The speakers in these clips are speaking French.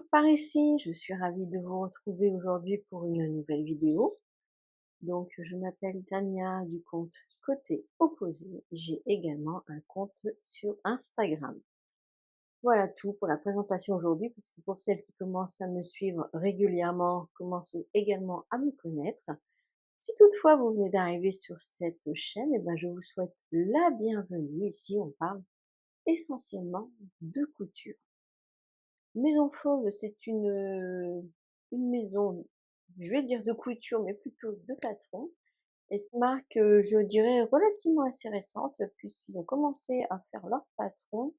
toujours par ici, je suis ravie de vous retrouver aujourd'hui pour une nouvelle vidéo. Donc, je m'appelle Tania du compte Côté Opposé. J'ai également un compte sur Instagram. Voilà tout pour la présentation aujourd'hui, parce que pour celles qui commencent à me suivre régulièrement, commencent également à me connaître. Si toutefois vous venez d'arriver sur cette chaîne, eh ben, je vous souhaite la bienvenue. Ici, on parle essentiellement de couture. Maison Fauve, c'est une maison, je vais dire de couture, mais plutôt de patron. Et c'est une marque, je dirais, relativement assez récente, puisqu'ils ont commencé à faire leur patron,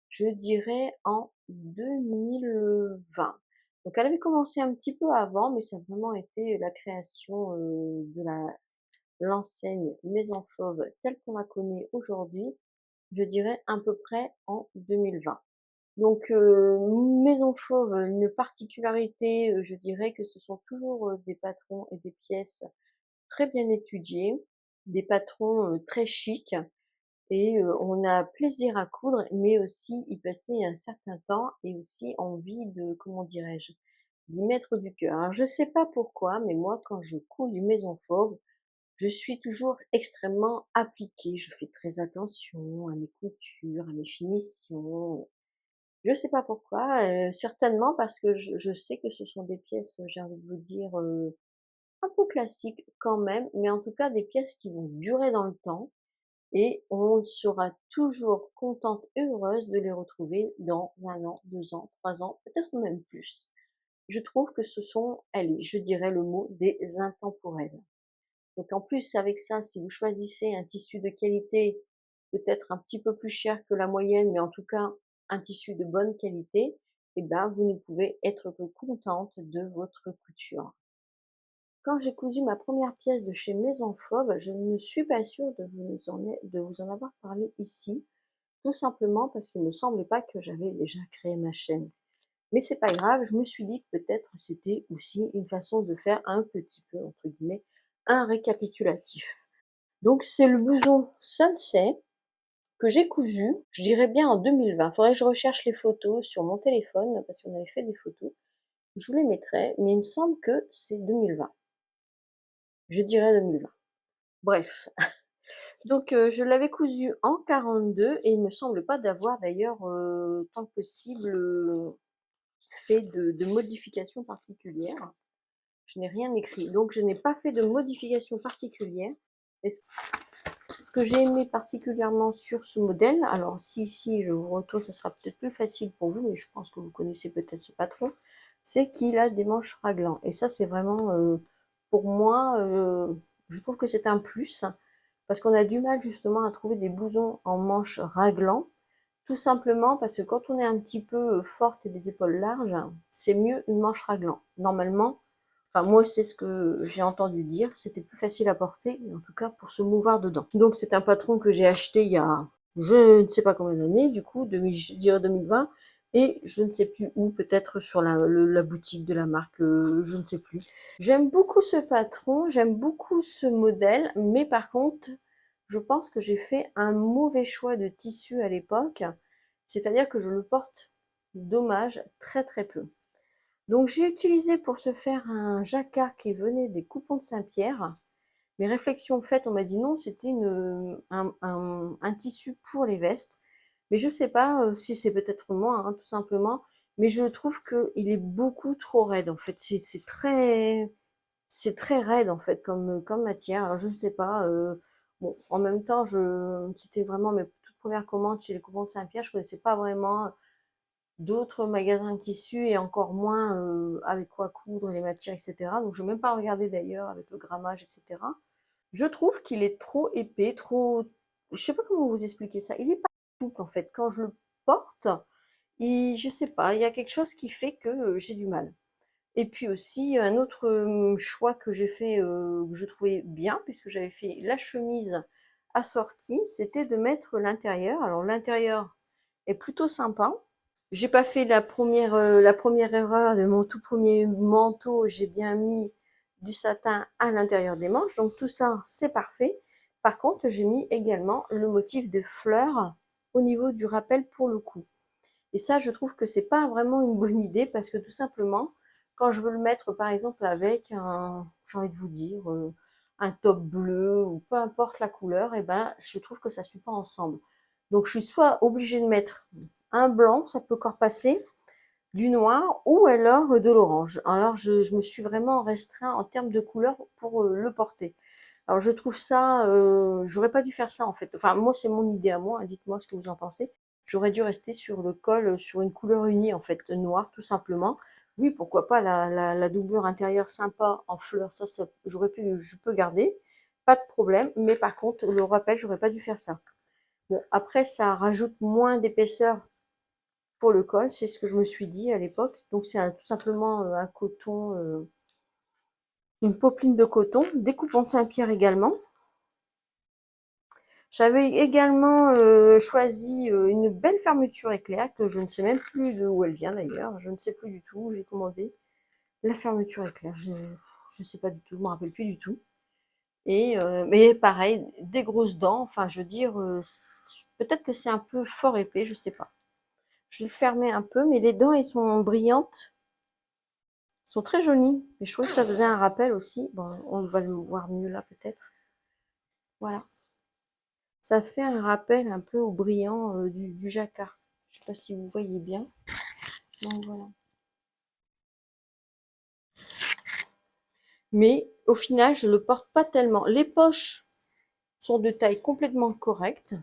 je dirais, en 2020. Donc elle avait commencé un petit peu avant, mais ça a vraiment été la création de l'enseigne Maison Fauve telle qu'on la connaît aujourd'hui, je dirais à peu près en 2020. Donc, Maison Fauve, une particularité, je dirais que ce sont toujours, des patrons et des pièces très bien étudiés, des patrons, très chics et on a plaisir à coudre, mais aussi y passer un certain temps et aussi envie de, comment dirais-je? D'y mettre du cœur. Alors je sais pas pourquoi, mais moi quand je couds du Maison Fauve, je suis toujours extrêmement appliquée. Je fais très attention à mes coutures, à mes finitions. Je sais pas pourquoi, certainement parce que je sais que ce sont des pièces, j'ai envie de vous dire, un peu classiques quand même, mais en tout cas des pièces qui vont durer dans le temps et on sera toujours contente et heureuse de les retrouver dans 1 an, 2 ans, 3 ans, peut-être même plus. Je trouve que ce sont, allez, je dirais le mot, des intemporels. Donc en plus avec ça, si vous choisissez un tissu de qualité, peut-être un petit peu plus cher que la moyenne, mais en tout cas un tissu de bonne qualité, eh ben vous ne pouvez être que contente de votre couture. Quand j'ai cousu ma première pièce de chez Maison Fauve, je ne suis pas sûre de vous en avoir parlé ici, tout simplement parce qu'il me semblait pas que j'avais déjà créé ma chaîne. Mais c'est pas grave, je me suis dit que peut-être c'était aussi une façon de faire un petit peu, entre guillemets, un récapitulatif. Donc c'est le blouson Sunset que j'ai cousu, je dirais bien en 2020. Faudrait que je recherche les photos sur mon téléphone parce qu'on avait fait des photos. Je vous les mettrai, mais il me semble que c'est 2020. Je dirais 2020. Bref. Donc je l'avais cousu en 42 et il me semble pas d'avoir d'ailleurs tant que possible fait de modifications particulières. Je n'ai rien écrit. Donc je n'ai pas fait de modifications particulières. Et ce que j'ai aimé particulièrement sur ce modèle, alors si je vous retourne, ça sera peut-être plus facile pour vous, mais je pense que vous connaissez peut-être ce patron, c'est qu'il a des manches raglan. Et ça, c'est vraiment, pour moi, je trouve que c'est un plus, parce qu'on a du mal justement à trouver des blousons en manches raglan, tout simplement parce que quand on est un petit peu forte et des épaules larges, c'est mieux une manche raglan. Normalement, enfin, moi, c'est ce que j'ai entendu dire. C'était plus facile à porter, en tout cas pour se mouvoir dedans. Donc, c'est un patron que j'ai acheté il y a, je ne sais pas combien d'années, du coup, je dirais 2020, et je ne sais plus où, peut-être sur la boutique de la marque, je ne sais plus. J'aime beaucoup ce patron, j'aime beaucoup ce modèle, mais par contre, je pense que j'ai fait un mauvais choix de tissu à l'époque, c'est-à-dire que je le porte, dommage, très très peu. Donc j'ai utilisé pour ce faire un jacquard qui venait des coupons de Saint-Pierre. Mes réflexions faites, on m'a dit non, c'était un tissu pour les vestes. Mais je sais pas si c'est peut-être moi, hein, tout simplement. Mais je trouve qu'il est beaucoup trop raide en fait. C'est très raide en fait comme matière. Alors je ne sais pas. Bon, en même temps, c'était vraiment mes toutes premières commandes chez les coupons de Saint-Pierre. Je connaissais pas vraiment d'autres magasins de tissus et encore moins avec quoi coudre les matières, etc. Donc je n'ai même pas regardé d'ailleurs avec le grammage, etc. Je trouve qu'il est trop épais, trop... Je sais pas comment vous expliquer ça. Il est pas souple en fait. Quand je le porte, je sais pas, il y a quelque chose qui fait que j'ai du mal. Et puis aussi, un autre choix que j'ai fait, que je trouvais bien, puisque j'avais fait la chemise assortie, c'était de mettre l'intérieur. Alors l'intérieur est plutôt sympa. J'ai pas fait la première erreur de mon tout premier manteau. J'ai bien mis du satin à l'intérieur des manches. Donc tout ça, c'est parfait. Par contre, j'ai mis également le motif de fleurs au niveau du rappel pour le cou. Et ça, je trouve que c'est pas vraiment une bonne idée parce que tout simplement, quand je veux le mettre, par exemple, avec un, j'ai envie de vous dire, un top bleu ou peu importe la couleur, et ben, je trouve que ça suit pas ensemble. Donc, je suis soit obligée de mettre un blanc, ça peut encore passer, du noir ou alors de l'orange. Alors, je me suis vraiment restreint en termes de couleur pour le porter. Alors, je trouve ça, j'aurais pas dû faire ça en fait. Enfin, moi, c'est mon idée à moi, hein, dites-moi ce que vous en pensez. J'aurais dû rester sur le col, sur une couleur unie en fait, noire tout simplement. Oui, pourquoi pas la doublure intérieure sympa en fleurs, ça j'aurais pu, je peux garder, pas de problème. Mais par contre, le rappel, j'aurais pas dû faire ça. Bon, après, ça rajoute moins d'épaisseur pour le col, c'est ce que je me suis dit à l'époque. Donc, c'est tout simplement un coton, une popeline de coton, découpe en Saint-Pierre également. J'avais également choisi une belle fermeture éclair que je ne sais même plus d'où elle vient d'ailleurs. Je ne sais plus du tout. J'ai commandé la fermeture éclair. Je ne sais pas du tout. Je me rappelle plus du tout. Et mais pareil, des grosses dents. Enfin, je veux dire, peut-être que c'est un peu fort épais. Je sais pas. Je vais le fermer un peu, mais les dents elles sont brillantes, sont très jolies. Et je trouve que ça faisait un rappel aussi. Bon, on va le voir mieux là peut-être. Voilà. Ça fait un rappel un peu au brillant du jacquard. Je sais pas si vous voyez bien. Donc voilà. Mais au final, je le porte pas tellement. Les poches sont de taille complètement correcte.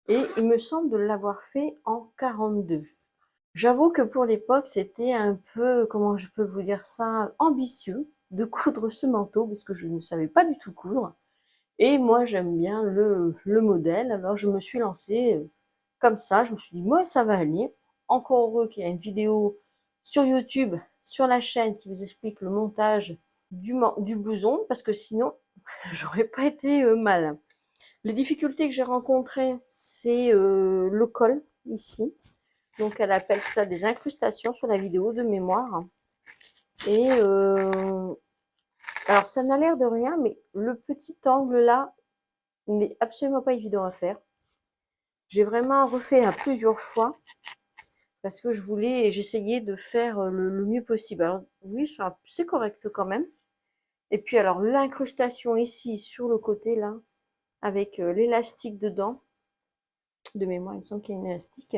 Et il me semble de l'avoir fait en 42. J'avoue que pour l'époque, c'était un peu, comment je peux vous dire ça, ambitieux de coudre ce manteau parce que je ne savais pas du tout coudre. Et moi, j'aime bien le modèle. Alors, je me suis lancée comme ça. Je me suis dit, moi, ça va aller. Encore heureux qu'il y a une vidéo sur YouTube, sur la chaîne, qui vous explique le montage du blouson, parce que sinon, j'aurais pas été mal. Les difficultés que j'ai rencontrées, c'est le col, ici. Donc, elle appelle ça des incrustations sur la vidéo de mémoire. Et alors, ça n'a l'air de rien, mais le petit angle là n'est absolument pas évident à faire. J'ai vraiment refait à plusieurs fois parce que je voulais, j'essayais de faire le mieux possible. Alors oui, c'est correct quand même. Et puis alors l'incrustation ici sur le côté là, avec l'élastique dedans, de mémoire, il me semble qu'il y a une élastique.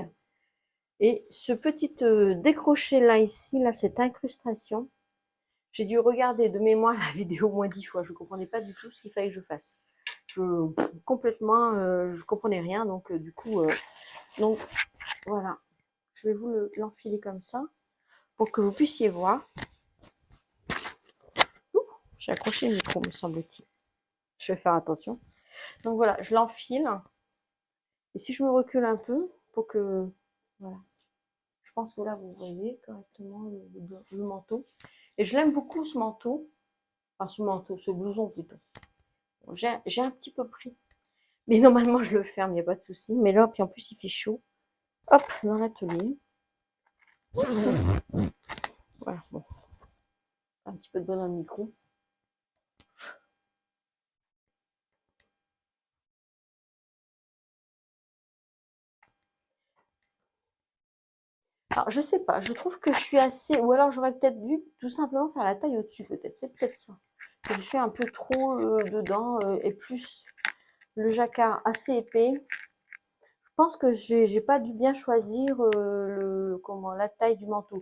Et ce petit décroché là ici, là, cette incrustation, j'ai dû regarder de mémoire la vidéo au moins 10 fois. Je comprenais pas du tout ce qu'il fallait que je fasse. Complètement, je comprenais rien. Donc du coup, donc voilà. Je vais vous l'enfiler comme ça pour que vous puissiez voir. J'ai accroché le micro, me semble-t-il. Je vais faire attention. Donc voilà, je l'enfile. Et si je me recule un peu pour que... Voilà. Je pense que là, vous voyez correctement le manteau. Et je l'aime beaucoup, ce manteau. Enfin, ce manteau, ce blouson plutôt. J'ai un petit peu pris. Mais normalement, je le ferme, il n'y a pas de souci. Mais là, puis en plus, il fait chaud. Hop, dans l'atelier. Voilà, bon. Un petit peu de bon dans le micro. Alors, je sais pas, je trouve que je suis assez... Ou alors, j'aurais peut-être dû tout simplement faire la taille au-dessus, peut-être. C'est peut-être ça. Que je suis un peu trop dedans et plus le jacquard assez épais. Je pense que j'ai pas dû bien choisir la taille du manteau.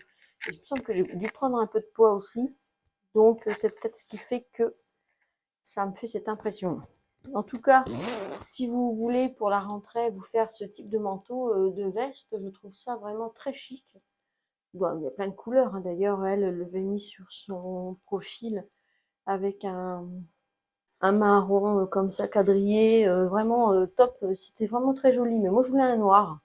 Il me semble que j'ai dû prendre un peu de poids aussi. Donc, c'est peut-être ce qui fait que ça me fait cette impression. En tout cas, si vous voulez pour la rentrée vous faire ce type de manteau, de veste, je trouve ça vraiment très chic. Bon, il y a plein de couleurs, hein. D'ailleurs, elle l'avait mis sur son profil avec un marron comme ça quadrillé, vraiment top. C'était vraiment très joli. Mais moi, je voulais un noir.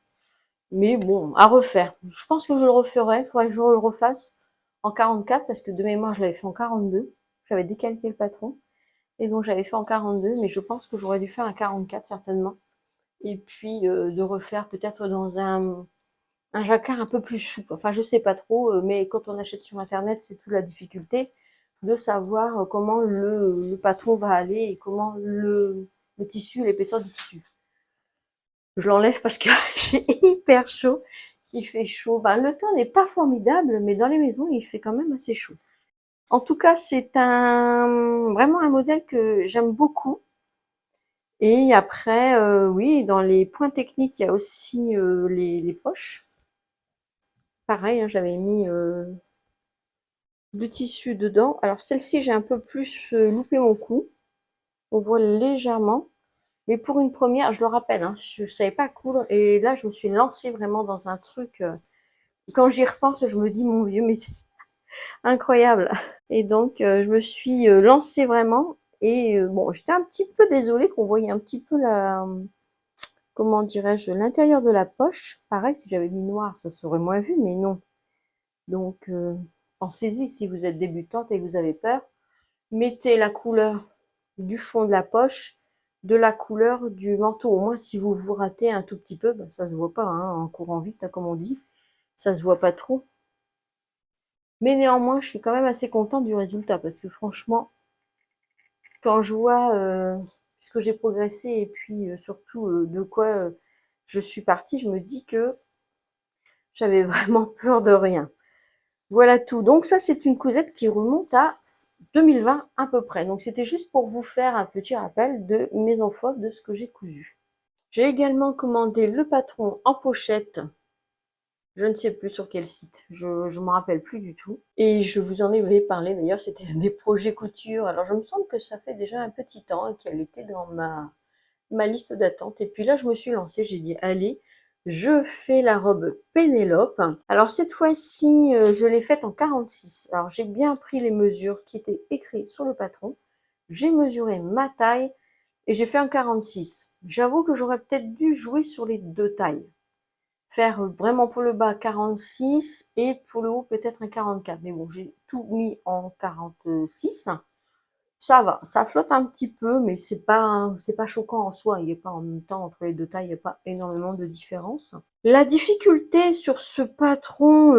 Mais bon, à refaire. Je pense que je le referai. Il faudrait que je le refasse en 44 parce que de mémoire, je l'avais fait en 42. J'avais décalqué le patron. Et donc, j'avais fait en 42. Mais je pense que j'aurais dû faire un 44 certainement. Et puis, de refaire peut-être dans un jacquard un peu plus souple. Enfin, je sais pas trop, mais quand on achète sur Internet, c'est toute la difficulté de savoir comment le patron va aller et comment le tissu, l'épaisseur du tissu. Je l'enlève parce que j'ai hyper chaud. Il fait chaud. Ben, le temps n'est pas formidable, mais dans les maisons, il fait quand même assez chaud. En tout cas, c'est vraiment un modèle que j'aime beaucoup. Et après, oui, dans les points techniques, il y a aussi les poches. Pareil, hein, j'avais mis du tissu dedans. Alors celle-ci, j'ai un peu plus loupé mon coup. On voit légèrement. Mais pour une première, je le rappelle, hein, je savais pas coudre. Et là, je me suis lancée vraiment dans un truc. Quand j'y repense, je me dis, mon Dieu, mais c'est incroyable. Et donc, je me suis lancée vraiment. Et bon, j'étais un petit peu désolée qu'on voyait un petit peu comment dirais-je, l'intérieur de la poche. Pareil, si j'avais mis noir, ça serait moins vu, mais non. Donc, pensez-y, si vous êtes débutante et que vous avez peur, mettez la couleur du fond de la poche, de la couleur du manteau. Au moins, si vous vous ratez un tout petit peu, ben, ça se voit pas, hein, en courant vite, hein, comme on dit. Ça se voit pas trop. Mais néanmoins, je suis quand même assez contente du résultat parce que franchement, quand je vois ce que j'ai progressé et puis surtout de quoi je suis partie, je me dis que j'avais vraiment peur de rien. Voilà tout. Donc ça, c'est une cousette qui remonte à 2020 à peu près. Donc c'était juste pour vous faire un petit rappel de mes infos, de ce que j'ai cousu. J'ai également commandé le patron en pochette. Je ne sais plus sur quel site, je me rappelle plus du tout. Et je vous en avais parlé d'ailleurs, c'était des projets couture. Alors je me semble que ça fait déjà un petit temps qu'elle était dans ma liste d'attente. Et puis là, je me suis lancée, j'ai dit, allez, je fais la robe Pénélope. Alors cette fois-ci, je l'ai faite en 46. Alors j'ai bien pris les mesures qui étaient écrites sur le patron. J'ai mesuré ma taille et j'ai fait un 46. J'avoue que j'aurais peut-être dû jouer sur les deux tailles. Faire vraiment pour le bas 46 et pour le haut peut-être un 44. Mais bon, j'ai tout mis en 46. Ça va, ça flotte un petit peu, mais c'est pas choquant en soi. Il n'y a pas en même temps entre les deux tailles, il n'y a pas énormément de différence. La difficulté sur ce patron,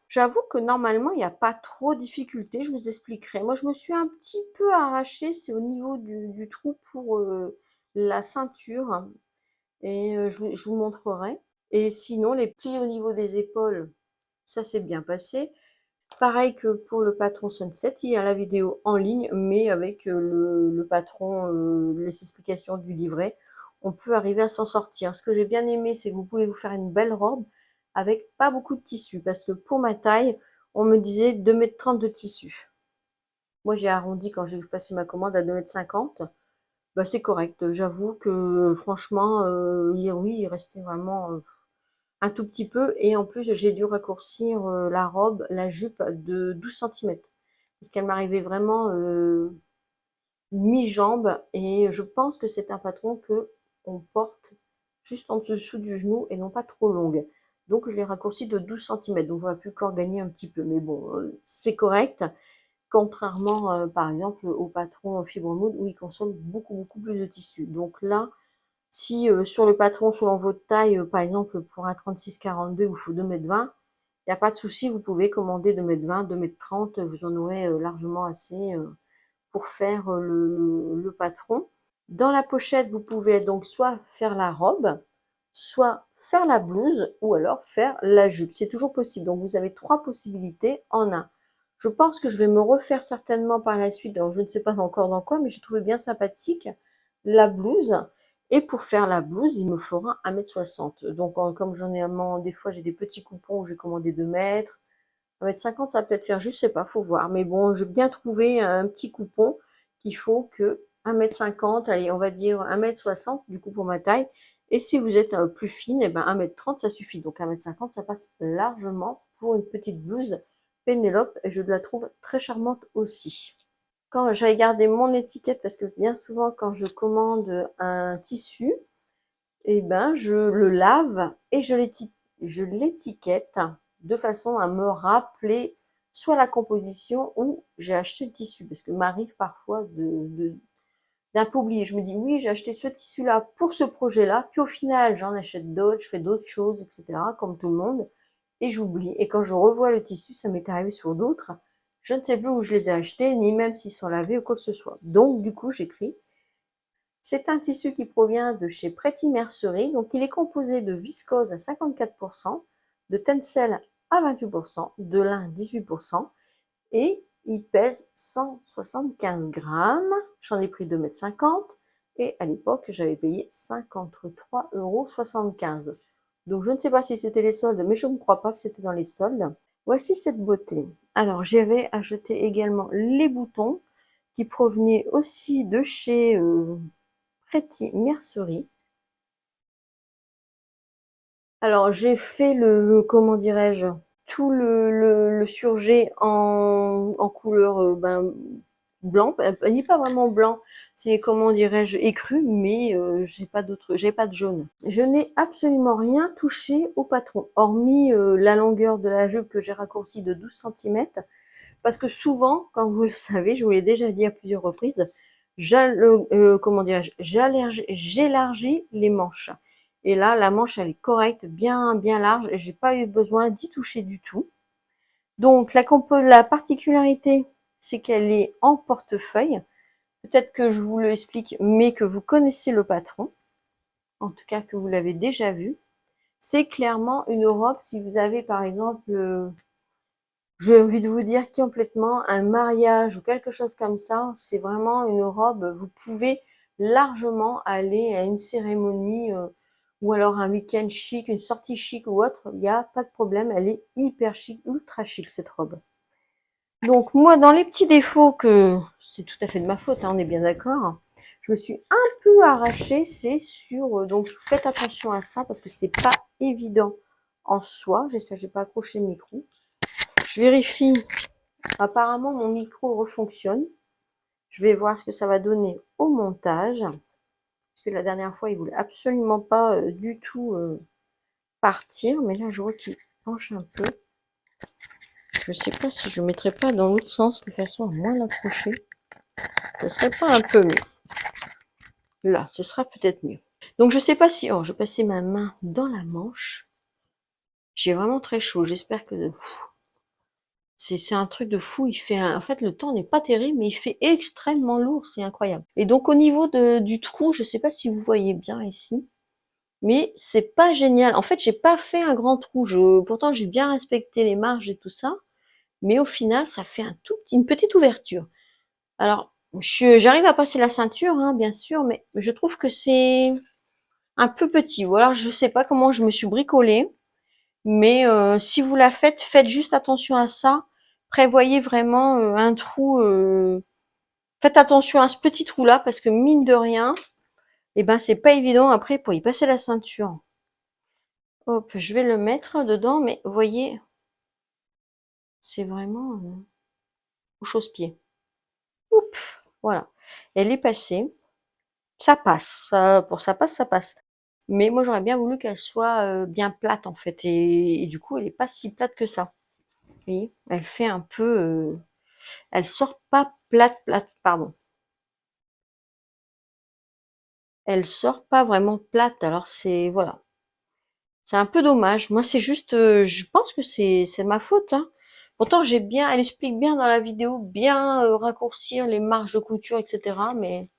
j'avoue que normalement il n'y a pas trop de difficulté. Je vous expliquerai. Moi, je me suis un petit peu arrachée, c'est au niveau du trou pour la ceinture, et je vous montrerai. Et sinon, les plis au niveau des épaules, ça s'est bien passé. Pareil que pour le patron Sunset, il y a la vidéo en ligne, mais avec le patron, les explications du livret, on peut arriver à s'en sortir. Ce que j'ai bien aimé, c'est que vous pouvez vous faire une belle robe avec pas beaucoup de tissu, parce que pour ma taille, on me disait 2,30 m de tissu. Moi, j'ai arrondi quand j'ai passé ma commande à 2,50 m. Bah, c'est correct. J'avoue que franchement, oui, il restait vraiment un tout petit peu, et en plus j'ai dû raccourcir la robe, la jupe de 12 centimètres parce qu'elle m'arrivait vraiment mi-jambe, et je pense que c'est un patron que on porte juste en dessous du genou et non pas trop longue. Donc je l'ai raccourci de 12 centimètres, donc j'aurais pu encore gagner un petit peu, mais bon, c'est correct. Contrairement par exemple au patron Fibre Mood où il consomme beaucoup plus de tissu. Donc là, si sur le patron, selon votre taille, par exemple pour un 36-42, il vous faut 2,20 m, il n'y a pas de souci, vous pouvez commander 2,20 m, 2,30 m, vous en aurez largement assez pour faire le patron. Dans la pochette, vous pouvez donc soit faire la robe, soit faire la blouse, ou alors faire la jupe. C'est toujours possible. Donc vous avez trois possibilités en un. Je pense que je vais me refaire certainement par la suite, donc je ne sais pas encore dans quoi, mais j'ai trouvé bien sympathique la blouse. Et pour faire la blouse, il me faudra 1,60 m. Donc comme j'en ai des fois j'ai des petits coupons où j'ai commandé 2 mètres. 1,50 m, ça va peut-être faire, je sais pas, faut voir. Mais bon, j'ai bien trouvé un petit coupon qu'il faut que 1,50 m, allez, on va dire 1,60 m, du coup, pour ma taille. Et si vous êtes plus fine, et ben 1,30 m, ça suffit. Donc 1,50 m, ça passe largement pour une petite blouse Pénélope. Et je la trouve très charmante aussi. Quand j'avais gardé mon étiquette, parce que bien souvent, quand je commande un tissu, et ben, je le lave et je l'étiquette de façon à me rappeler soit la composition ou j'ai acheté le tissu, parce que m'arrive parfois d'un peu oublier. Je me dis oui, j'ai acheté ce tissu-là pour ce projet-là, puis au final, j'en achète d'autres, je fais d'autres choses, etc., comme tout le monde, et j'oublie. Et quand je revois le tissu, ça m'est arrivé sur d'autres, je ne sais plus où je les ai achetés, ni même s'ils sont lavés ou quoi que ce soit. Donc, du coup, j'écris C'est un tissu qui provient de chez Pretty Mercery, donc il est composé de viscose à 54%, de tencel à 28%, de lin 18%, et il pèse 175 grammes. J'en ai pris 2,50 m et à l'époque, j'avais payé 53,75 €. Donc, je ne sais pas si c'était les soldes, mais je ne crois pas que c'était dans les soldes. Voici cette beauté. Alors, j'avais acheté également les boutons qui provenaient aussi de chez Pretty Mercery. Alors, j'ai fait comment dirais-je, tout le surjet en couleur blanc. Il n'est pas vraiment blanc, c'est comment dirais-je, écru, mais j'ai pas de jaune. Je n'ai absolument rien touché au patron, hormis la longueur de la jupe que j'ai raccourcie de 12 cm, parce que souvent, comme vous le savez, je vous l'ai déjà dit à plusieurs reprises, comment dirais-je, j'élargis les manches. Et là, la manche, elle est correcte, bien large, et j'ai pas eu besoin d'y toucher du tout. Donc, la particularité, c'est qu'elle est en portefeuille. Peut-être que je vous l'explique, mais que vous connaissez le patron. En tout cas, que vous l'avez déjà vu. C'est clairement une robe, si vous avez, par exemple, j'ai envie de vous dire complètement un mariage ou quelque chose comme ça, c'est vraiment une robe, vous pouvez largement aller à une cérémonie ou alors un week-end chic, une sortie chic ou autre, il n'y a pas de problème, elle est hyper chic, ultra chic cette robe. Donc moi, dans les petits défauts, que c'est tout à fait de ma faute, hein, on est bien d'accord, je me suis un peu arrachée, c'est sur, donc faites attention à ça parce que c'est pas évident en soi, j'espère que j'ai pas accroché le micro. Je vérifie. Apparemment, mon micro refonctionne. Je vais voir ce que ça va donner au montage. Parce que la dernière fois, il voulait absolument pas du tout partir. Mais là, je vois qu'il penche un peu. Je sais pas si je ne mettrais pas dans l'autre sens de façon à moins l'accrocher. Ce serait pas un peu mieux. Là, ce sera peut-être mieux. Donc, je sais pas si... Oh, je vais passer ma main dans la manche. J'ai vraiment très chaud. J'espère que... C'est un truc de fou, en fait, le temps n'est pas terrible, mais il fait extrêmement lourd, c'est incroyable. Et donc, au niveau du trou, je sais pas si vous voyez bien ici, mais c'est pas génial. En fait, j'ai pas fait un grand trou. Pourtant, j'ai bien respecté les marges et tout ça, mais au final, ça fait une petite ouverture. Alors, j'arrive à passer la ceinture, hein, bien sûr, mais je trouve que c'est un peu petit. Ou alors, je sais pas comment je me suis bricolée. Mais si vous la faites, faites juste attention à ça. Prévoyez vraiment un trou. Faites attention à ce petit trou-là parce que mine de rien, eh ben c'est pas évident après pour y passer la ceinture. Hop, je vais le mettre dedans, mais vous voyez, c'est vraiment au chausse-pied. Oups, voilà. Elle est passée. Ça passe. Pour ça passe, ça passe. Mais moi j'aurais bien voulu qu'elle soit bien plate en fait. Et du coup, elle est pas si plate que ça. Vous voyez, elle fait un peu... elle sort pas plate, pardon. Elle sort pas vraiment plate, alors voilà. C'est un peu dommage. Moi, c'est juste, je pense que c'est ma faute, hein. Pourtant, elle explique bien dans la vidéo, bien raccourcir les marges de couture, etc. Mais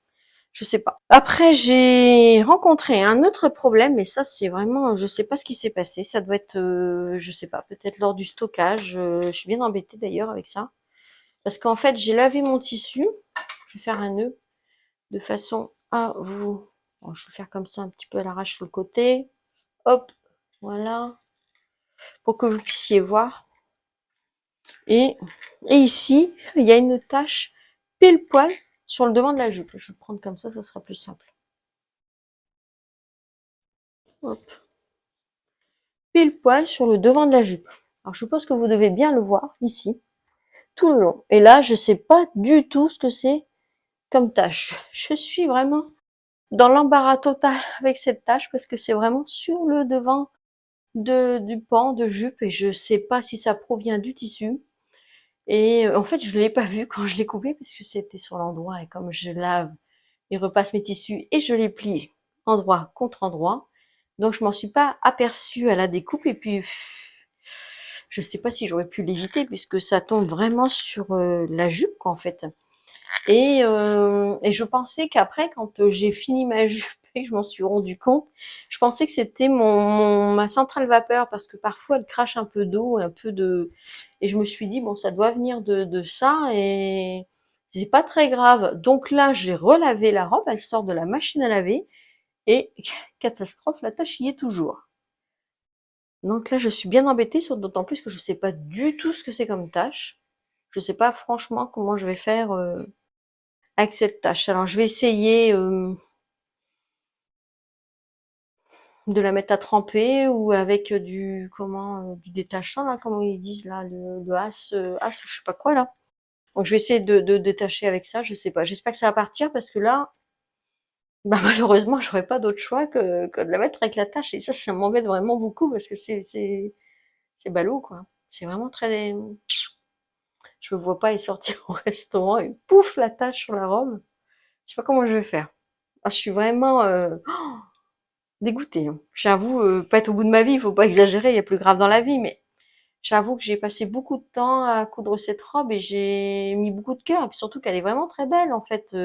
je sais pas. Après, j'ai rencontré un autre problème, et ça, c'est vraiment, je sais pas ce qui s'est passé. Ça doit être, je sais pas, peut-être lors du stockage. Je suis bien embêtée d'ailleurs avec ça. Parce qu'en fait, j'ai lavé mon tissu. Je vais faire un nœud de façon à vous... Bon, je vais faire comme ça un petit peu à l'arrache sur le côté. Hop, voilà. Pour que vous puissiez voir. Et ici, il y a une tache pile poil sur le devant de la jupe. Je vais prendre comme ça sera plus simple. Hop. Pile poil sur le devant de la jupe. Alors, je suppose que vous devez bien le voir ici, tout le long. Et là, je sais pas du tout ce que c'est comme tache. Je suis vraiment dans l'embarras total avec cette tache parce que c'est vraiment sur le devant du pan de jupe et je sais pas si ça provient du tissu. Et en fait, je l'ai pas vu quand je l'ai coupé parce que c'était sur l'endroit et comme je lave et repasse mes tissus et je les plie endroit contre endroit. Donc je m'en suis pas aperçue à la découpe et puis je sais pas si j'aurais pu l'éviter puisque ça tombe vraiment sur la jupe quoi, en fait. Et je pensais qu'après, quand j'ai fini ma jupe et que je m'en suis rendu compte, je pensais que c'était ma centrale vapeur parce que parfois elle crache un peu d'eau, un peu de, et je me suis dit bon, ça doit venir de ça et c'est pas très grave. Donc là, j'ai relavé la robe, elle sort de la machine à laver et catastrophe, la tache y est toujours. Donc là, je suis bien embêtée, d'autant plus que je sais pas du tout ce que c'est comme tâche. Je sais pas franchement comment je vais faire avec cette tâche. Alors je vais essayer de la mettre à tremper ou avec du détachant là, comment ils disent là, le as ou je sais pas quoi là. Donc je vais essayer de détacher avec ça, je sais pas. J'espère que ça va partir parce que là, bah malheureusement, j'aurais pas d'autre choix que de la mettre avec la tâche et ça m'embête vraiment beaucoup parce que c'est ballot quoi. C'est vraiment très, je me vois pas y sortir au restaurant et pouf la tâche sur la robe. Je sais pas comment je vais faire. Ah, je suis vraiment dégoûtée, hein. J'avoue, pas être au bout de ma vie, il faut pas exagérer, il y a plus grave dans la vie, mais j'avoue que j'ai passé beaucoup de temps à coudre cette robe et j'ai mis beaucoup de cœur. Et puis surtout qu'elle est vraiment très belle en fait.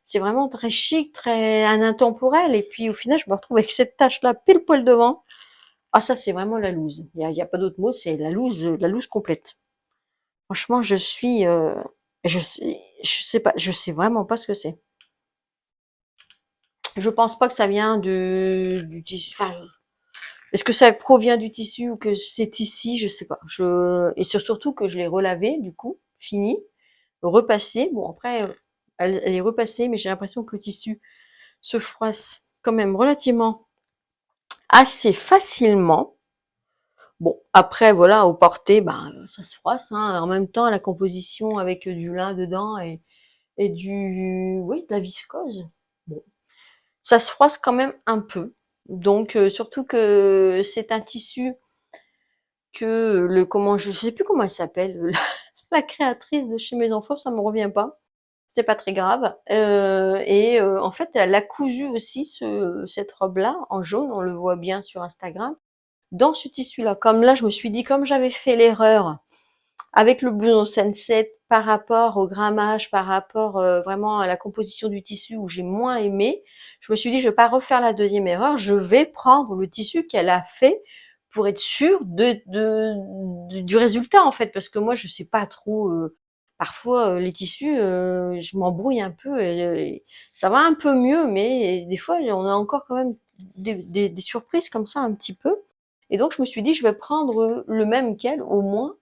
C'est vraiment très chic, très intemporel. Et puis au final, je me retrouve avec cette tache-là pile poil devant. Ah ça, c'est vraiment la loose. Il y a pas d'autre mot, c'est la loose complète. Franchement, je sais pas, je sais vraiment pas ce que c'est. Je pense pas que ça vient du tissu. Enfin, est-ce que ça provient du tissu ou que c'est ici? Je sais pas. Et surtout que je l'ai relavé, du coup, fini, repassé. Bon, après, elle est repassée, mais j'ai l'impression que le tissu se froisse quand même relativement assez facilement. Bon, après, voilà, au porté, ben, ça se froisse, hein. En même temps, la composition avec du lin dedans oui, de la viscose. Bon, ça se froisse quand même un peu. Donc, surtout que c'est un tissu je sais plus comment elle s'appelle, la créatrice de chez Maison Force, ça me revient pas. C'est pas très grave. En fait, elle a cousu aussi cette robe-là en jaune, on le voit bien sur Instagram, dans ce tissu-là. Comme là, je me suis dit, comme j'avais fait l'erreur avec le blouson Sunset par rapport au grammage, par rapport vraiment à la composition du tissu où j'ai moins aimé, je me suis dit je vais pas refaire la deuxième erreur, je vais prendre le tissu qu'elle a fait pour être sûre du résultat en fait, parce que moi je sais pas trop. Parfois les tissus, je m'embrouille un peu. Ça va un peu mieux, mais des fois on a encore quand même des surprises comme ça un petit peu. Et donc je me suis dit je vais prendre le même qu'elle au moins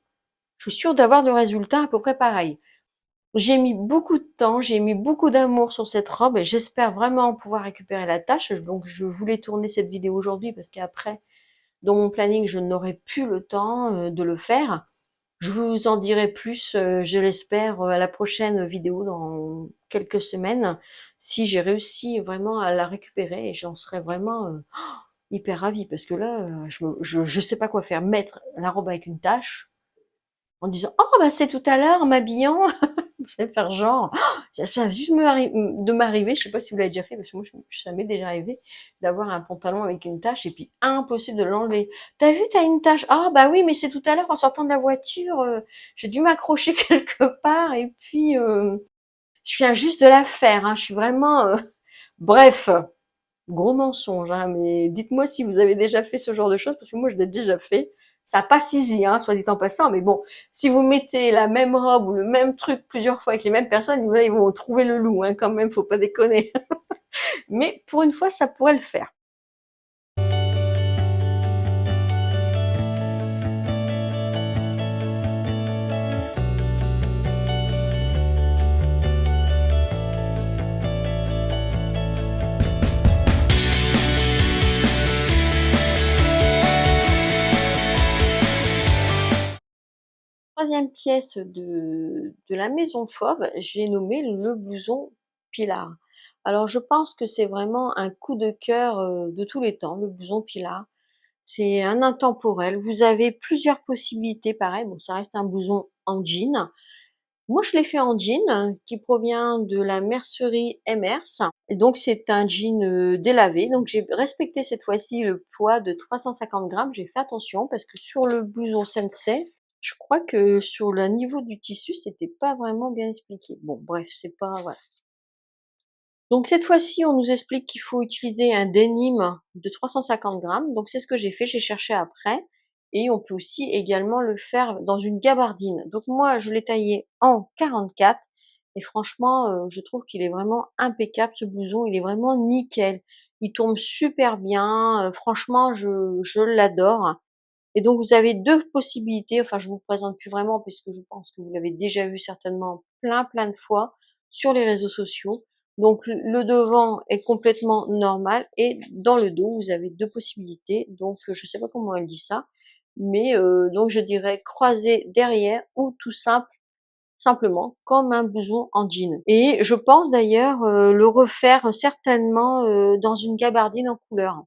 je suis sûre d'avoir le résultat à peu près pareil. J'ai mis beaucoup de temps, j'ai mis beaucoup d'amour sur cette robe et j'espère vraiment pouvoir récupérer la tâche. Donc, je voulais tourner cette vidéo aujourd'hui parce qu'après, dans mon planning, je n'aurai plus le temps de le faire. Je vous en dirai plus, je l'espère, à la prochaine vidéo dans quelques semaines, si j'ai réussi vraiment à la récupérer et j'en serais vraiment hyper ravie parce que là, je sais pas quoi faire. Mettre la robe avec une tache, en disant oh bah c'est tout à l'heure en m'habillant, vous savez faire genre ça vient juste de m'arriver, je sais pas si vous l'avez déjà fait parce que moi ça m'est déjà arrivé d'avoir un pantalon avec une tache et puis impossible de l'enlever. T'as vu, t'as une tache? Ah bah oui, mais c'est tout à l'heure en sortant de la voiture, j'ai dû m'accrocher quelque part et puis je viens juste de la faire, hein. Je suis vraiment bref, gros mensonge, hein, mais dites-moi si vous avez déjà fait ce genre de choses, parce que moi je l'ai déjà fait. Ça n'a pas easy, hein, soit dit en passant, mais bon, si vous mettez la même robe ou le même truc plusieurs fois avec les mêmes personnes, ils vont trouver le loup, hein, quand même, faut pas déconner. Mais pour une fois, ça pourrait le faire. Troisième pièce de la maison fauve, j'ai nommé le blouson Pilar. Alors je pense que c'est vraiment un coup de cœur de tous les temps, le blouson Pilar. C'est un intemporel. Vous avez plusieurs possibilités, pareil. Bon, ça reste un blouson en jean. Moi, je l'ai fait en jean, qui provient de la mercerie Emers. Et donc, c'est un jean délavé. Donc, j'ai respecté cette fois-ci le poids de 350 grammes. J'ai fait attention parce que sur le blouson Sensei, Je crois que sur le niveau du tissu, c'était pas vraiment bien expliqué. Bon bref, c'est pas voilà. Donc cette fois-ci, on nous explique qu'il faut utiliser un denim de 350 grammes. Donc c'est ce que j'ai fait, j'ai cherché après. Et on peut aussi également le faire dans une gabardine. Donc moi, je l'ai taillé en 44. Et franchement, je trouve qu'il est vraiment impeccable ce blouson. Il est vraiment nickel. Il tombe super bien. Franchement, je l'adore. Et donc vous avez 2 possibilités. Enfin, je vous présente plus vraiment puisque je pense que vous l'avez déjà vu certainement plein de fois sur les réseaux sociaux. Donc le devant est complètement normal et dans le dos, vous avez 2 possibilités. Donc je sais pas comment elle dit ça, mais donc je dirais croisé derrière ou tout simplement comme un blouson en jean. Et je pense d'ailleurs, le refaire certainement, dans une gabardine en couleur.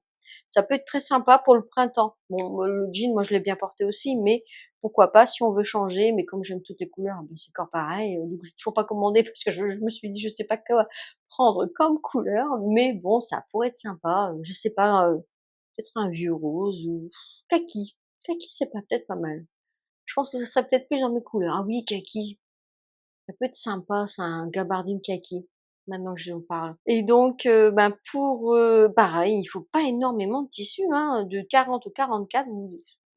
Ça peut être très sympa pour le printemps. Bon, le jean, moi, je l'ai bien porté aussi, mais pourquoi pas si on veut changer. Mais comme j'aime toutes les couleurs, ben, c'est encore pareil. Donc, j'ai toujours pas commandé parce que je me suis dit, je sais pas quoi prendre comme couleur, mais bon, ça pourrait être sympa. Je sais pas, peut-être un vieux rose ou kaki. Kaki, c'est pas peut-être pas mal. Je pense que ça serait peut-être plus dans mes couleurs. Ah oui, kaki, ça peut être sympa, c'est un gabardine kaki, maintenant que j'en parle. Et donc, ben pour, pareil, il faut pas énormément de tissu, hein, de 40 ou 44,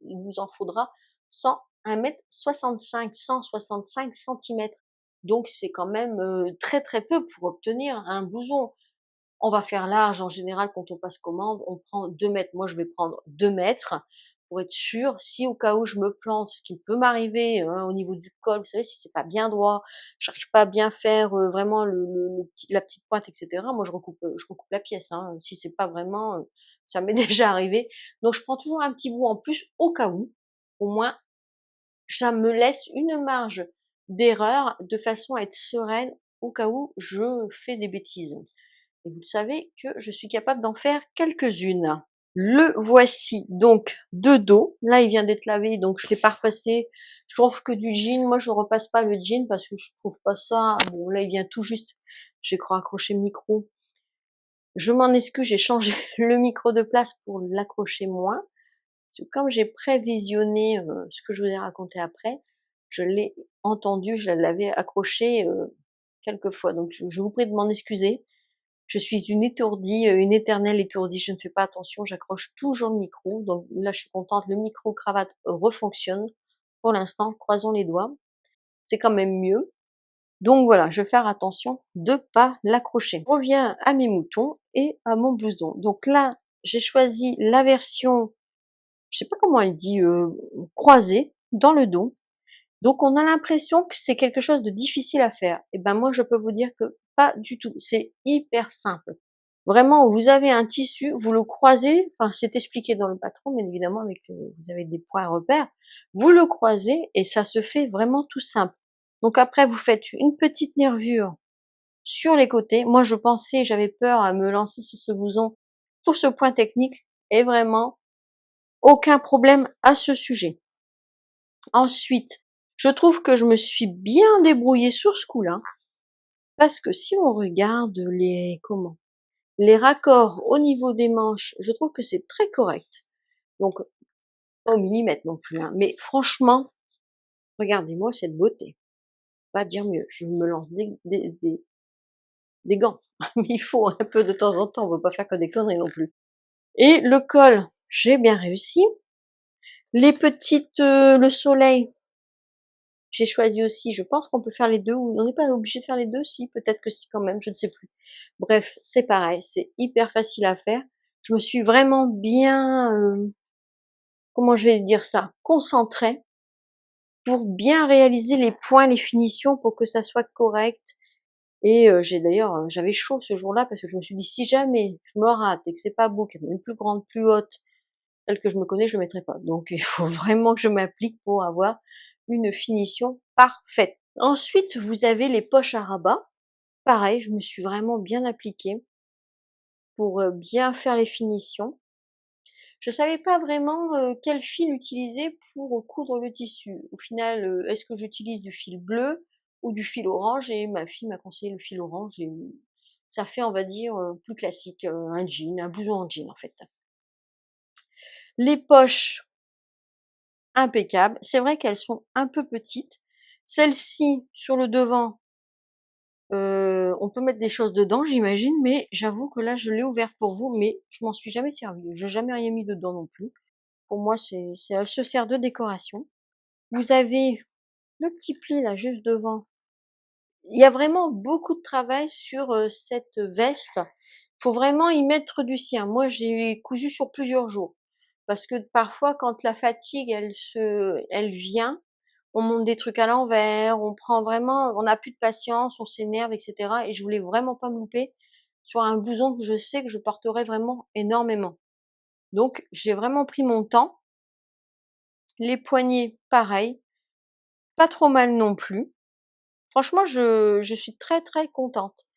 il vous en faudra 100, 1 m 65, 165 centimètres. Donc c'est quand même, très peu pour obtenir un blouson. On va faire large en général quand on passe commande, on prend 2 mètres. Moi, je vais prendre 2 mètres pour être sûre. Si au cas où je me plante, ce qui peut m'arriver, hein, au niveau du col, vous savez, si c'est pas bien droit, j'arrive pas à bien faire, vraiment le petit la petite pointe et cetera, moi je recoupe la pièce, hein, si c'est pas vraiment, ça m'est déjà arrivé. Donc je prends toujours un petit bout en plus au cas où. Au moins, ça me laisse une marge d'erreur de façon à être sereine au cas où je fais des bêtises. Et vous le savez que je suis capable d'en faire quelques-unes. Le voici donc de dos. Là, il vient d'être lavé, donc je l'ai pas repassé. Je trouve que du jean, moi je repasse pas le jean parce que je trouve pas ça. Bon, là, il vient tout juste. J'ai cru accrocher le micro. Je m'en excuse, j'ai changé le micro de place pour l'accrocher moins. Parce que comme j'ai prévisionné ce que je vous ai raconté après, je l'ai entendu, je l'avais accroché quelques fois. Donc je vous prie de m'en excuser. Je suis une étourdie, une éternelle étourdie, je ne fais pas attention, j'accroche toujours le micro. Donc là, je suis contente, le micro-cravate refonctionne. Pour l'instant, croisons les doigts. C'est quand même mieux. Donc voilà, je vais faire attention de pas l'accrocher. Je reviens à mes moutons et à mon blouson. Donc là, j'ai choisi la version, je sais pas comment elle dit, croisée, dans le dos. Donc on a l'impression que c'est quelque chose de difficile à faire. Et ben moi, je peux vous dire que pas du tout. C'est hyper simple. Vraiment, vous avez un tissu, vous le croisez, enfin c'est expliqué dans le patron, bien évidemment, avec vous avez des points repères, vous le croisez et ça se fait vraiment tout simple. Donc après, vous faites une petite nervure sur les côtés. Moi, je pensais, j'avais peur à me lancer sur ce blouson pour ce point technique et vraiment aucun problème à ce sujet. Ensuite, je trouve que je me suis bien débrouillée sur ce coup-là parce que si on regarde les raccords au niveau des manches, je trouve que c'est très correct. Donc, pas au millimètre non plus, hein, mais franchement, regardez-moi cette beauté. Pas dire mieux. Je me lance des gants. Mais il faut un peu de temps en temps, on ne veut pas faire que des conneries non plus. Et le col, j'ai bien réussi. Les petites, le soleil, j'ai choisi aussi. Je pense qu'on peut faire les deux, ou on n'est pas obligé de faire les deux, si, peut-être que si quand même, je ne sais plus. Bref, c'est pareil, c'est hyper facile à faire. Je me suis vraiment bien, comment je vais dire ça, concentrée pour bien réaliser les points, les finitions pour que ça soit correct. Et j'ai d'ailleurs, j'avais chaud ce jour-là parce que je me suis dit si jamais je me rate et que c'est pas beau, qu'il y en a une plus grande, plus haute, telle que je me connais, je ne mettrai pas. Donc il faut vraiment que je m'applique pour avoir une finition parfaite. Ensuite, vous avez les poches à rabat. Pareil, je me suis vraiment bien appliquée pour bien faire les finitions. Je savais pas vraiment, quel fil utiliser pour coudre le tissu. Au final, est-ce que j'utilise du fil bleu ou du fil orange? Et ma fille m'a conseillé le fil orange et ça fait, on va dire, plus classique, un jean, un blouson en jean, en fait. Les poches, impeccable. C'est vrai qu'elles sont un peu petites. Celle-ci, sur le devant, on peut mettre des choses dedans, j'imagine, mais j'avoue que là, je l'ai ouverte pour vous, mais je m'en suis jamais servie. J'ai jamais rien mis dedans non plus. Pour moi, elle se sert de décoration. Vous avez le petit pli là, juste devant. Il y a vraiment beaucoup de travail sur, cette veste. Faut vraiment y mettre du sien. Moi, j'ai cousu sur plusieurs jours parce que parfois quand la fatigue, elle vient, on monte des trucs à l'envers, on n'a plus de patience, on s'énerve et cetera et je voulais vraiment pas me louper sur un blouson que je sais que je porterai vraiment énormément. Donc j'ai vraiment pris mon temps. Les poignets, pareil, pas trop mal non plus. Franchement, je suis très, très contente.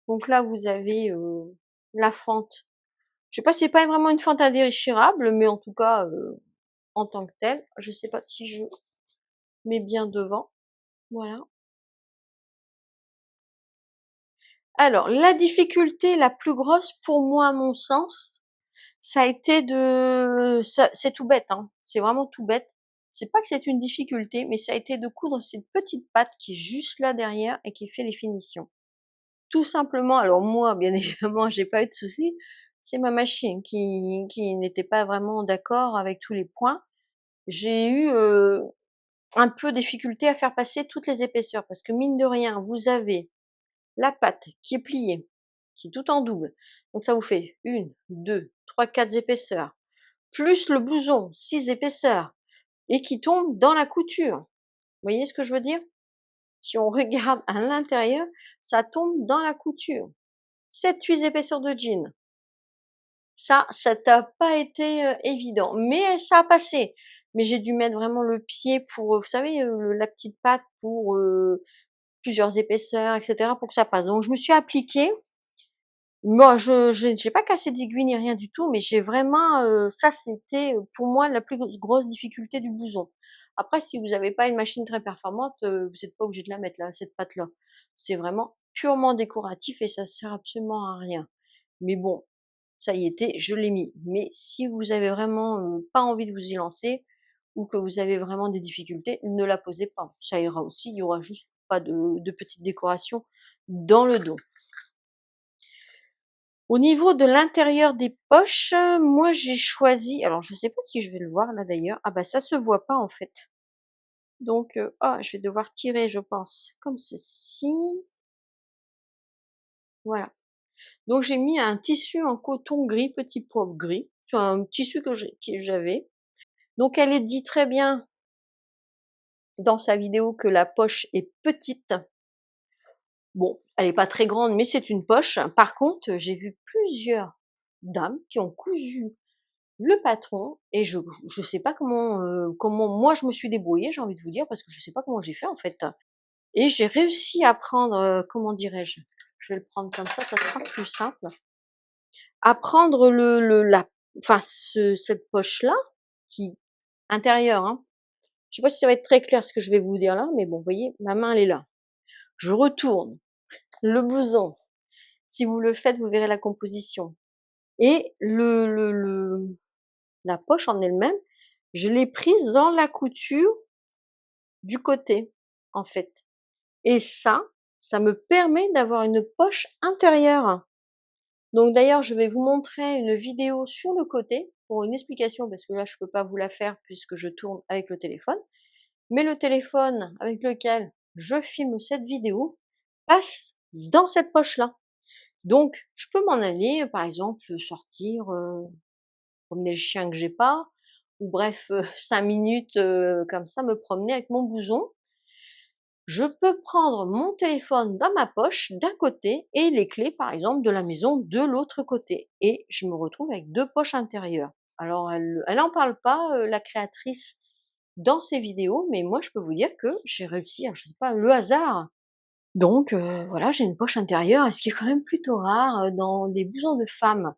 Donc là, vous avez, la fente. Je sais pas, c'est pas vraiment une fente indéchirable, mais en tout cas, en tant que telle, je sais pas si je mets bien devant. Voilà. Alors, la difficulté la plus grosse pour moi, à mon sens, ça a été c'est tout bête, hein, c'est vraiment tout bête. C'est pas que c'est une difficulté, mais ça a été de coudre cette petite patte qui est juste là derrière et qui fait les finitions. Tout simplement, alors moi, bien évidemment, j'ai pas eu de souci, c'est ma machine qui n'était pas vraiment d'accord avec tous les points. J'ai eu, un peu difficulté à faire passer toutes les épaisseurs parce que mine de rien, vous avez la patte qui est pliée, qui est tout en double. Donc ça vous fait une, 2, 3, 4 épaisseurs, plus le blouson, 6 épaisseurs et qui tombe dans la couture. Vous voyez ce que je veux dire? Si on regarde à l'intérieur, ça tombe dans la couture. 7-8 épaisseurs de jean. Ça t'a pas été, évident, mais ça a passé. Mais j'ai dû mettre vraiment le pied pour, vous savez, la petite patte pour, plusieurs épaisseurs et cetera pour que ça passe. Donc je me suis appliquée. Moi je j'ai pas cassé d'aiguille ni rien du tout, mais j'ai vraiment, ça c'était, pour moi la plus grosse difficulté du blouson. Après si vous avez pas une machine très performante, vous êtes pas obligé de la mettre là, cette patte là. C'est vraiment purement décoratif et ça sert absolument à rien. Mais bon, ça y était, je l'ai mis. Mais si vous avez vraiment, pas envie de vous y lancer ou que vous avez vraiment des difficultés, ne la posez pas. Ça ira aussi, il y aura juste pas de petites décorations dans le dos. Au niveau de l'intérieur des poches, moi j'ai choisi, alors je sais pas si je vais le voir là d'ailleurs. Ah bah ça se voit pas en fait. Donc, je vais devoir tirer je pense comme ceci. Voilà. Donc j'ai mis un tissu en coton gris, petit pois gris. C'est un tissu que j'avais. Donc elle est dit très bien dans sa vidéo que la poche est petite. Bon, elle est pas très grande, mais c'est une poche. Par contre, j'ai vu plusieurs dames qui ont cousu le patron et je sais pas comment moi je me suis débrouillée, j'ai envie de vous dire, parce que je sais pas comment j'ai fait en fait. Et j'ai réussi à prendre, comment dirais-je? Je vais le prendre comme ça sera plus simple. À prendre le la enfin cette poche-là qui intérieure, hein. Je sais pas si ça va être très clair ce que je vais vous dire là, mais bon, vous voyez, ma main elle est là. Je retourne le blouson. Si vous le faites, vous verrez la composition. Et la poche en elle-même, je l'ai prise dans la couture du côté, en fait. Et ça me permet d'avoir une poche intérieure. Donc d'ailleurs, je vais vous montrer une vidéo sur le côté pour une explication parce que là, je peux pas vous la faire puisque je tourne avec le téléphone. Mais le téléphone avec lequel je filme cette vidéo passe dans cette poche-là. Donc, je peux m'en aller, par exemple, sortir, promener le chien que j'ai pas, ou bref, 5 minutes, comme ça, me promener avec mon blouson. Je peux prendre mon téléphone dans ma poche d'un côté et les clés, par exemple, de la maison de l'autre côté. Et je me retrouve avec 2 poches intérieures. Alors elle en parle pas, la créatrice dans ses vidéos, mais moi je peux vous dire que j'ai réussi, alors je sais pas, le hasard. Donc voilà, j'ai une poche intérieure et ce qui est quand même plutôt rare, dans les blousons de femmes.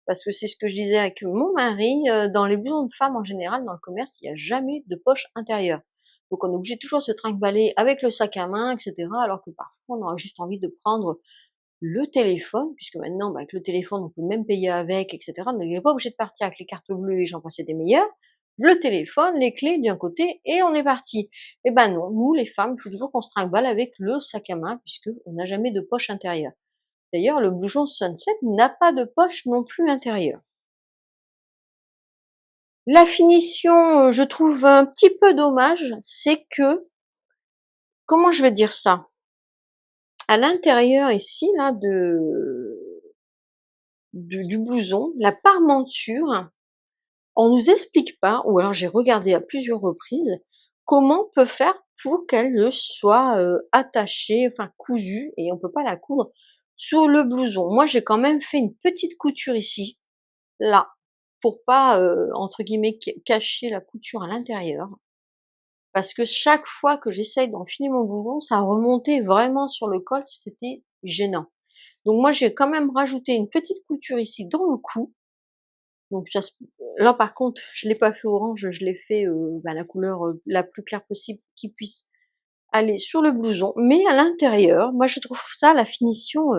Parce que c'est ce que je disais avec mon mari, dans les blousons de femmes en général, dans le commerce, il y a jamais de poche intérieure. Donc on est obligé toujours de se trimballer avec le sac à main et cetera, alors que parfois on aurait juste envie de prendre le téléphone, puisque maintenant, bah, avec le téléphone, on peut même payer avec et cetera. Donc on n'est pas obligé de partir avec les cartes bleues et j'en passais des meilleures. le téléphone, les clés d'un côté et on est parti. Eh ben non, nous les femmes, il faut toujours qu'on se trimballe avec le sac à main puisqu'on n'a jamais de poche intérieure. D'ailleurs, le blouson Sunset n'a pas de poche non plus intérieure. La finition, je trouve un petit peu dommage, c'est que, comment je vais dire ça? À l'intérieur ici là du blouson, la parmenture, on nous explique pas, ou alors j'ai regardé à plusieurs reprises, comment on peut faire pour qu'elle soit, attachée, enfin cousue, et on peut pas la coudre sur le blouson. Moi, j'ai quand même fait une petite couture ici, là, pour pas, entre guillemets «cacher» la couture à l'intérieur. Parce que chaque fois que j'essaye d'enfiler mon blouson, ça remontait vraiment sur le col, c'était gênant. Donc moi, j'ai quand même rajouté une petite couture ici dans le cou. Donc ça se là par contre, je l'ai pas fait orange, je l'ai fait, la couleur, la plus claire possible qui puisse aller sur le blouson. Mais à l'intérieur, moi je trouve ça, la finition,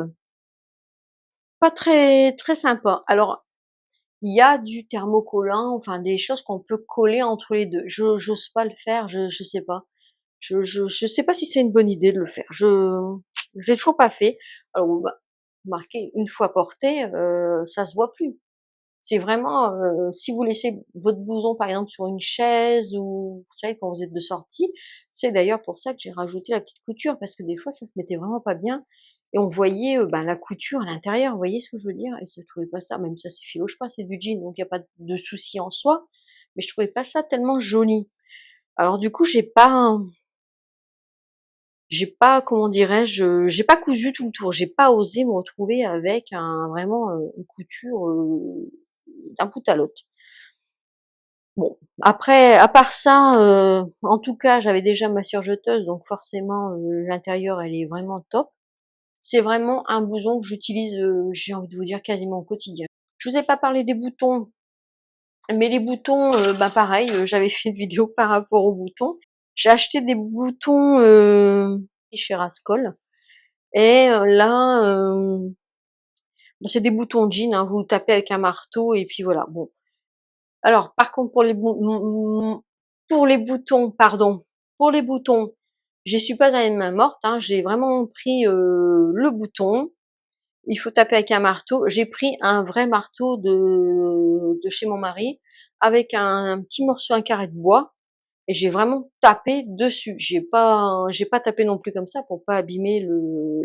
pas très très sympa. Alors, il y a du thermocollant, enfin des choses qu'on peut coller entre les 2. J'ose pas le faire, je sais pas. Je sais pas si c'est une bonne idée de le faire. Je l'ai toujours pas fait. Alors bon, bah, marqué une fois porté, ça se voit plus. C'est vraiment, si vous laissez votre blouson par exemple sur une chaise, ou vous savez quand vous êtes de sortie, c'est d'ailleurs pour ça que j'ai rajouté la petite couture, parce que des fois ça se mettait vraiment pas bien et on voyait, la couture à l'intérieur, vous voyez ce que je veux dire? Et je trouvais pas ça, même ça s'effiloche pas, c'est du jean, donc il y a pas de souci en soi, mais je trouvais pas ça tellement joli. Alors du coup, j'ai pas, comment dirais-je, j'ai pas cousu tout le tour. J'ai pas osé me retrouver avec un vraiment, une couture, d'un bout à l'autre. Bon, après, à part ça, en tout cas, j'avais déjà ma surjeteuse, donc forcément, l'intérieur, elle est vraiment top. C'est vraiment un blouson que j'utilise, j'ai envie de vous dire quasiment au quotidien. Je vous ai pas parlé des boutons, mais les boutons, pareil, j'avais fait une vidéo par rapport aux boutons. J'ai acheté des boutons, chez Rascol, et là, c'est des boutons jeans, hein, vous tapez avec un marteau et puis voilà, bon. Alors par contre pour les boutons, pardon, pour les boutons, j'y suis pas allée de main morte, hein, j'ai vraiment pris, le bouton, il faut taper avec un marteau. J'ai pris un vrai marteau de chez mon mari avec un petit morceau, un carré de bois, et j'ai vraiment tapé dessus. J'ai pas tapé non plus comme ça pour pas abîmer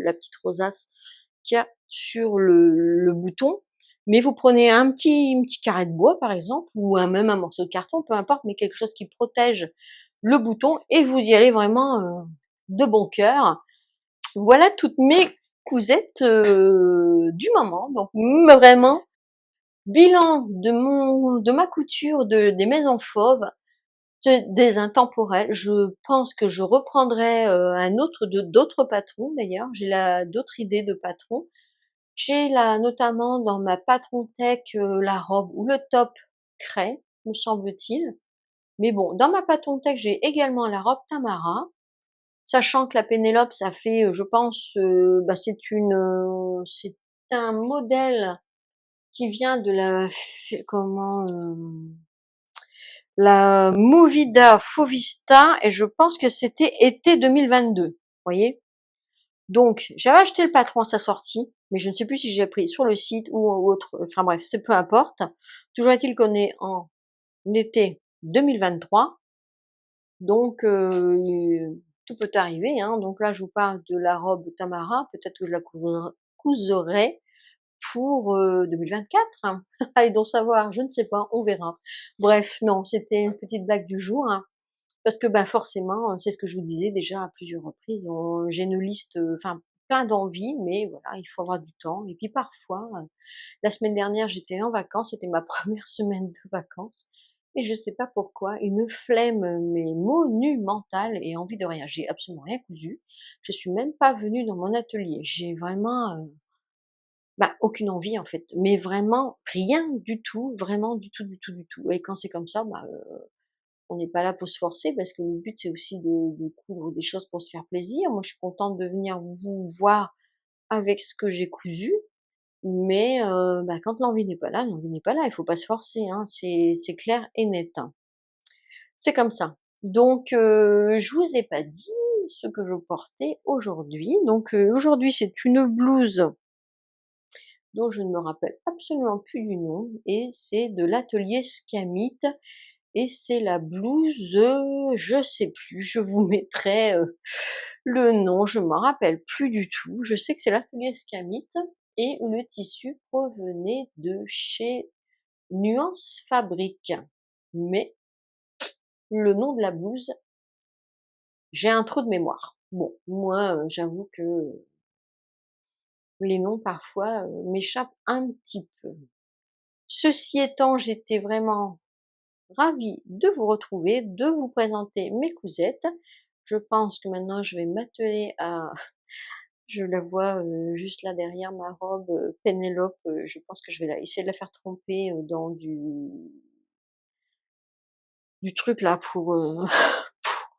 la petite rosace qu'il y a sur le bouton. Mais vous prenez un petit carré de bois par exemple, ou même un morceau de carton, peu importe, mais quelque chose qui protège le bouton, et vous y allez vraiment, de bon cœur. Voilà toutes mes cousettes, du moment. Donc vraiment, bilan de ma couture des maisons fauves, des intemporels. Je pense que je reprendrai, un autre d'autres patrons d'ailleurs. J'ai d'autres idées de patrons. J'ai là notamment dans ma patron tech, la robe ou le top craie, me semble-t-il. Mais bon, dans ma patron tech, j'ai également la robe Tamara, sachant que la Pénélope, ça fait, je pense, c'est un modèle qui vient de la Movida Fovista, et je pense que c'était été 2022. Vous voyez? Donc, j'avais acheté le patron à sa sortie, mais je ne sais plus si j'ai pris sur le site ou autre, enfin bref, c'est peu importe. Toujours est-il qu'on est en été 2023, donc tout peut arriver, hein. Donc là, je vous parle de la robe Tamara, peut-être que je la couserai pour, 2024. Allez donc savoir, je ne sais pas, on verra. Bref, non, c'était une petite blague du jour, hein. Parce que, forcément, c'est ce que je vous disais déjà à plusieurs reprises, j'ai une liste, enfin plein d'envies, mais voilà, il faut avoir du temps. Et puis parfois, la semaine dernière, j'étais en vacances, c'était ma première semaine de vacances, et je sais pas pourquoi, une flemme, mais monumentale, et envie de rien. J'ai absolument rien cousu. Je suis même pas venue dans mon atelier. J'ai vraiment, aucune envie en fait, mais vraiment rien du tout, vraiment du tout, du tout, du tout. Et quand c'est comme ça, on n'est pas là pour se forcer, parce que le but c'est aussi de coudre des choses pour se faire plaisir. Moi, je suis contente de venir vous voir avec ce que j'ai cousu, mais quand l'envie n'est pas là, l'envie n'est pas là. Il faut pas se forcer, hein, c'est clair et net, hein. c'est comme ça. Donc je vous ai pas dit ce que je portais aujourd'hui. Donc aujourd'hui, c'est une blouse dont je ne me rappelle absolument plus du nom et c'est de l'atelier Scamit et c'est la blouse, je sais plus, je vous mettrai, le nom, je m'en rappelle plus du tout. Je sais que c'est l'atelier Scamit et le tissu provenait de chez Nuance Fabrique. Mais le nom de la blouse, j'ai un trou de mémoire. Bon, moi, j'avoue que les noms parfois, m'échappent un petit peu. Ceci étant, j'étais vraiment ravie de vous retrouver, de vous présenter mes cousettes. Je pense que maintenant je vais m'atteler à je la vois, juste là derrière ma robe, Pénélope, je pense que je vais la essayer de la faire tremper, dans du truc là pour,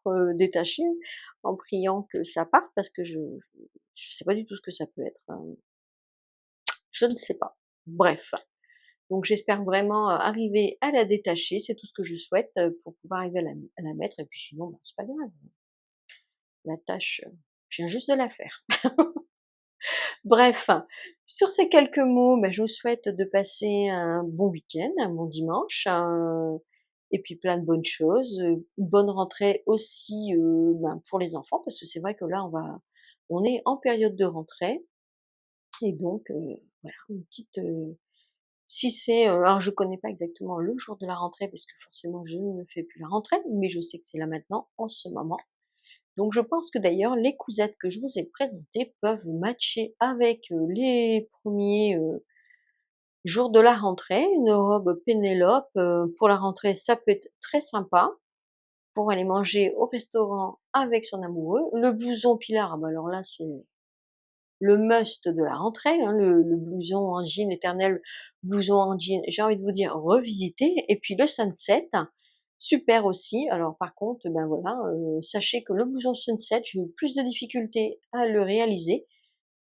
pour, détacher, en priant que ça parte parce que je sais pas du tout ce que ça peut être, je ne sais pas. Bref, donc j'espère vraiment, arriver à la détacher, c'est tout ce que je souhaite, pour pouvoir arriver à la mettre et puis sinon, bah, c'est pas grave. La tâche, je viens juste de la faire. Bref, sur ces quelques mots, bah, je vous souhaite de passer un bon week-end, un bon dimanche, et puis plein de bonnes choses, une bonne rentrée aussi, ben, pour les enfants parce que c'est vrai que là on est en période de rentrée et donc voilà une petite, si c'est, alors je connais pas exactement le jour de la rentrée parce que forcément je ne fais plus la rentrée, mais je sais que c'est là maintenant en ce moment. Donc je pense que d'ailleurs les cousettes que je vous ai présentées peuvent matcher avec, les premiers jours de la rentrée. Une robe Pénélope, pour la rentrée, ça peut être très sympa pour aller manger au restaurant avec son amoureux. Le blouson Pilar, ah bah alors là c'est le must de la rentrée, hein, le blouson en jean, éternel blouson en jean, j'ai envie de vous dire revisité. Et puis le sunset, super aussi. Alors par contre, ben voilà, sachez que le blouson sunset, j'ai eu plus de difficultés à le réaliser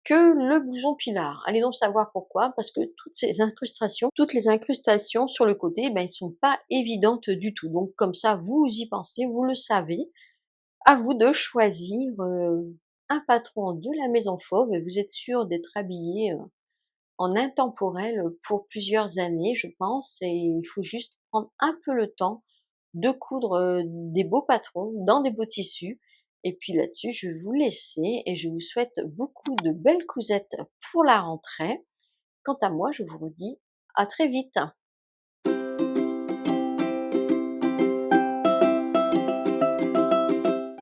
que le blouson Pilar. Allez donc savoir pourquoi, parce que toutes les incrustations sur le côté, ben, ils sont pas évidentes du tout. Donc comme ça, vous y pensez, vous le savez. À vous de choisir, un patron de la Maison Fauve et vous êtes sûr d'être habillé, en intemporel, pour plusieurs années, je pense et il faut juste prendre un peu le temps de coudre, des beaux patrons dans des beaux tissus et puis là-dessus, je vais vous laisser et je vous souhaite beaucoup de belles cousettes pour la rentrée. Quant à moi, je vous redis à très vite.